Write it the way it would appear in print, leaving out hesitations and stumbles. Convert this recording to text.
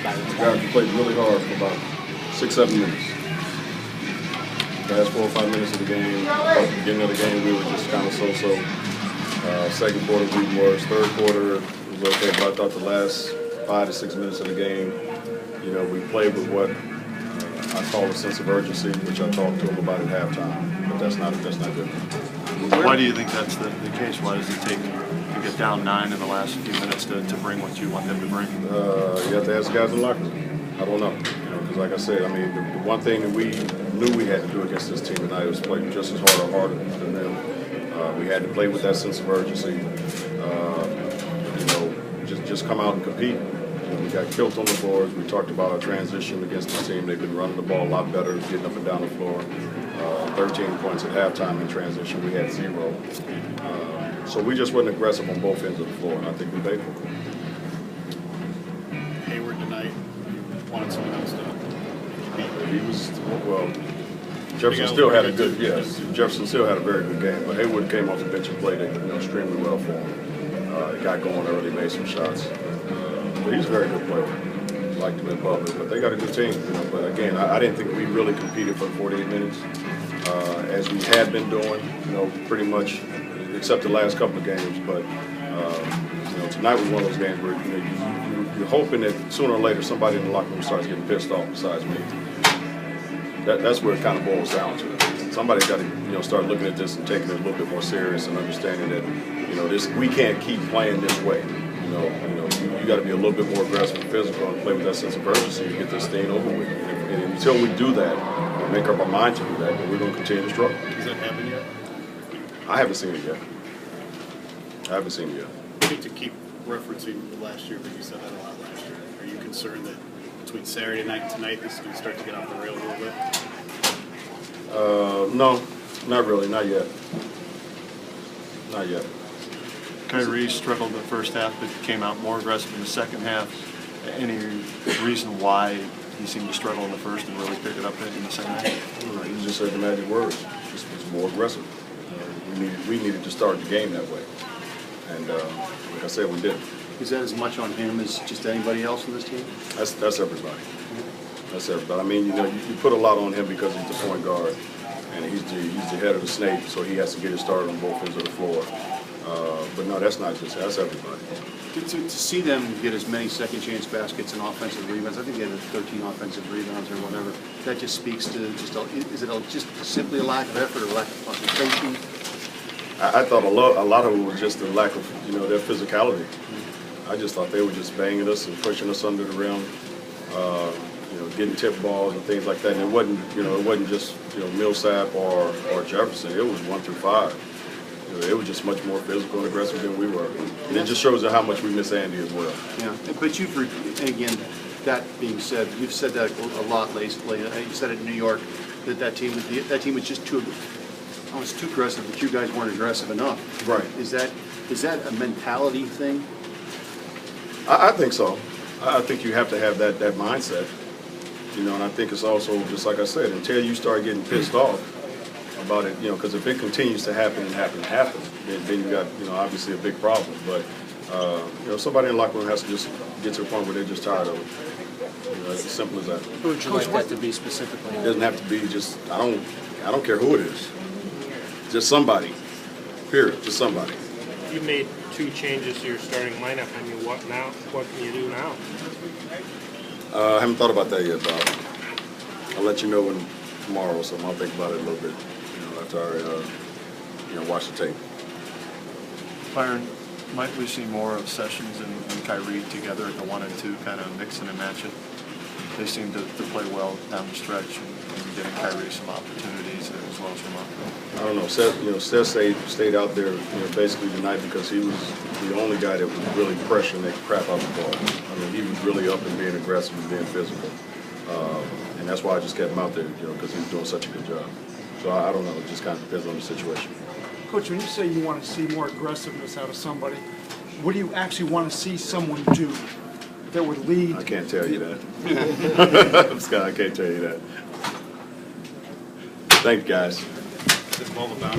Guys, we played really hard for about 6-7 minutes. Last 4 or 5 minutes of the game, at the beginning of the game, we were just kind of so-so. Second quarter, was even worse. Third quarter was okay, but I thought the last 5 to 6 minutes of the game, we played with what I call a sense of urgency, which I talked to them about at halftime. But that's not good. Why do you think that's the case? Why does it take to get down 9 in the last few minutes to bring what you want them to bring? You have to ask the guys in the locker room. I don't know. Because like I said, I mean, the one thing that we knew we had to do against this team tonight was play just as hard or harder than them. We had to play with that sense of urgency. Just come out and compete. We got killed on the boards. We talked about our transition against this team. They've been running the ball a lot better, getting up and down the floor. 13 points at halftime in transition. We had 0. So we just wasn't aggressive on both ends of the floor, and I think we paid for it. Hayward tonight wanted someone else to compete. He was, well, Jefferson still had a good, yes, Jefferson still had a very good game, but Hayward came off the bench and played extremely well for him. Got going early, made some shots. But he's a very good player. Liked him in public, but they got a good team. But again, I didn't think we really competed for 48 minutes as we had been doing. Pretty much, except the last couple of games. But tonight was one of those games where you're hoping that sooner or later somebody in the locker room starts getting pissed off besides me. That's where it kind of boils down to. Somebody's got to start looking at this and taking it a little bit more serious and understanding that we can't keep playing this way. You got to be a little bit more aggressive and physical and play with that sense of urgency to get this thing over with. And until we do that, and make up our mind to do that, then we're going to continue to struggle. Has that happened yet? I haven't seen it yet. I To keep referencing last year, but you said that a lot last year. Are you concerned that between Saturday night and tonight, this is going to start to get off the rails a little bit? No, not really, not yet. Not yet. Kyrie struggled in the first half, but came out more aggressive in the second half. Any reason why he seemed to struggle in the first and really pick it up in the second half? You just said the magic words. Just was more aggressive. We needed to start the game that way. And like I said, we did. Is that as much on him as just anybody else in this team? That's everybody. That's everybody. I mean, you put a lot on him because he's the point guard, and he's the head of the snake, so he has to get it started on both ends of the floor. But no, that's not just that's everybody. To see them get as many second chance baskets and offensive rebounds, I think they had 13 offensive rebounds or whatever. That just speaks to is it just simply a lack of effort or lack of concentration? I thought a lot of it was just the lack of their physicality. I just thought they were just banging us and pushing us under the rim, getting tip balls and things like that. And it wasn't just Millsap or Jefferson. It was 1 through 5. It was just much more physical and aggressive than we were. And it just shows you how much we miss Andy as well. Yeah, but again, that being said, you've said that a lot lately. You said it in New York that team was just too aggressive, but you guys weren't aggressive enough. Right. Is that a mentality thing? I think so. I think you have to have that mindset. And I think it's also, just like I said, until you start getting pissed off about it, because if it continues to happen, then you got, obviously a big problem. But, somebody in the locker room has to just get to a point where they're just tired of it. It's as simple as that. Who would you like that to be specifically? It doesn't have to be just, I don't care who it is. Just somebody. Period. Just somebody. You made 2 changes to your starting lineup. I mean, what now? What can you do now? I haven't thought about that yet, Bob. I'll let you know tomorrow or something. I'll think about it a little bit, after I, watch the tape. Byron, might we see more of Sessions and Kyrie together at the 1 and 2, kind of mixing and matching? They seem to play well down the stretch and getting Kyrie some opportunities as well as Ramon. I don't know. Seth stayed out there, basically tonight because he was the only guy that was really pressuring the crap out of the ball. I mean, he was really up and being aggressive and being physical. And that's why I just kept him out there, because he was doing such a good job. So I don't know. It just kind of depends on the situation. Coach, when you say you want to see more aggressiveness out of somebody, what do you actually want to see someone do that would lead? I can't tell you that. Scott, I can't tell you that. Thanks, guys. Is this ball about?